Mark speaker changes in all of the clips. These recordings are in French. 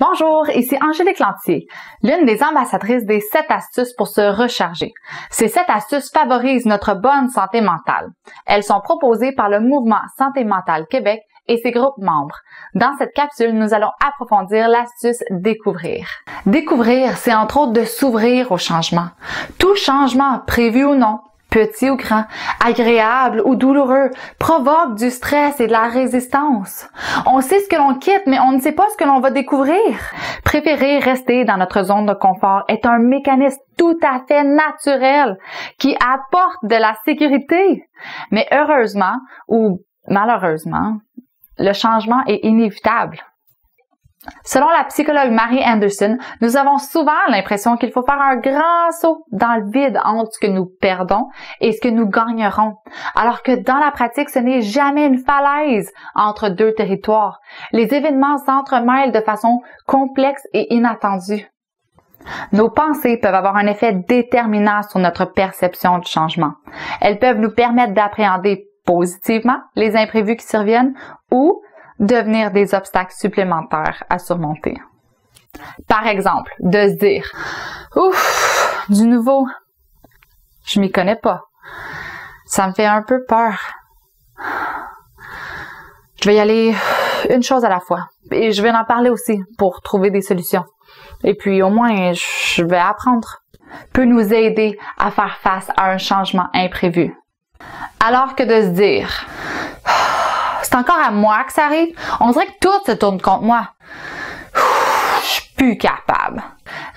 Speaker 1: Bonjour, ici Angélique Lantier, l'une des ambassadrices des 7 astuces pour se recharger. Ces 7 astuces favorisent notre bonne santé mentale. Elles sont proposées par le Mouvement Santé mentale Québec et ses groupes membres. Dans cette capsule, nous allons approfondir l'astuce découvrir. Découvrir, c'est entre autres de s'ouvrir au changement. Tout changement, prévu ou non, petit ou grand, agréable ou douloureux, provoque du stress et de la résistance. On sait ce que l'on quitte, mais on ne sait pas ce que l'on va découvrir. Préférer rester dans notre zone de confort est un mécanisme tout à fait naturel qui apporte de la sécurité. Mais heureusement ou malheureusement, le changement est inévitable. Selon la psychologue Mary Anderson, nous avons souvent l'impression qu'il faut faire un grand saut dans le vide entre ce que nous perdons et ce que nous gagnerons, alors que dans la pratique, ce n'est jamais une falaise entre deux territoires. Les événements s'entremêlent de façon complexe et inattendue. Nos pensées peuvent avoir un effet déterminant sur notre perception du changement. Elles peuvent nous permettre d'appréhender positivement les imprévus qui surviennent ou devenir des obstacles supplémentaires à surmonter. Par exemple, de se dire « Ouf, du nouveau, je m'y connais pas. Ça me fait un peu peur. Je vais y aller une chose à la fois. Et je vais en parler aussi pour trouver des solutions. Et puis au moins, je vais apprendre. » peut nous aider à faire face à un changement imprévu. Alors que de se dire c'est encore à moi que ça arrive. On dirait que tout se tourne contre moi. Je suis plus capable.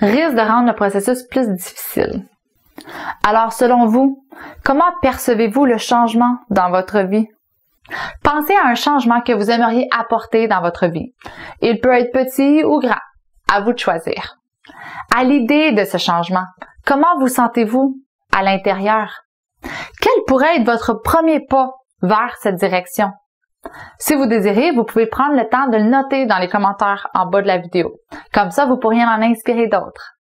Speaker 1: Risque de rendre le processus plus difficile. Alors, selon vous, comment percevez-vous le changement dans votre vie? Pensez à un changement que vous aimeriez apporter dans votre vie. Il peut être petit ou grand. À vous de choisir. À l'idée de ce changement, comment vous sentez-vous à l'intérieur? Quel pourrait être votre premier pas vers cette direction? Si vous désirez, vous pouvez prendre le temps de le noter dans les commentaires en bas de la vidéo. Comme ça, vous pourriez en inspirer d'autres.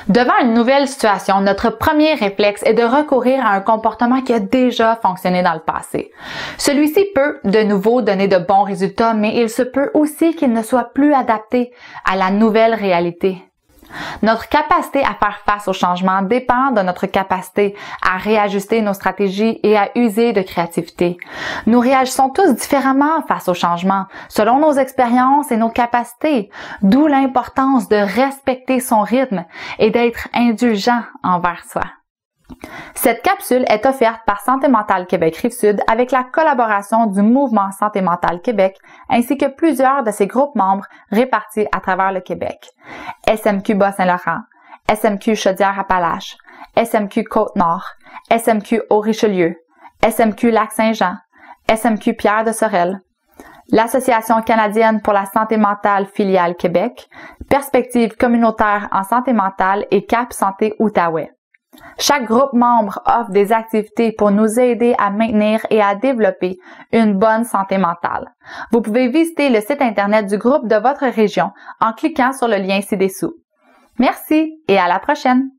Speaker 1: Devant une nouvelle situation, notre premier réflexe est de recourir à un comportement qui a déjà fonctionné dans le passé. Celui-ci peut, de nouveau, donner de bons résultats, mais il se peut aussi qu'il ne soit plus adapté à la nouvelle réalité. Notre capacité à faire face au changement dépend de notre capacité à réajuster nos stratégies et à user de créativité. Nous réagissons tous différemment face au changement, selon nos expériences et nos capacités, d'où l'importance de respecter son rythme et d'être indulgent envers soi. Cette capsule est offerte par Santé mentale Québec Rive-Sud avec la collaboration du Mouvement Santé mentale Québec ainsi que plusieurs de ses groupes membres répartis à travers le Québec. SMQ Bas-Saint-Laurent, SMQ Chaudière-Appalaches, SMQ Côte-Nord, SMQ Haut-Richelieu, SMQ Lac-Saint-Jean, SMQ Pierre-de-Sorel, l'Association canadienne pour la santé mentale filiale Québec, Perspective communautaire en santé mentale et Cap Santé Outaouais. Chaque groupe membre offre des activités pour nous aider à maintenir et à développer une bonne santé mentale. Vous pouvez visiter le site internet du groupe de votre région en cliquant sur le lien ci-dessous. Merci et à la prochaine!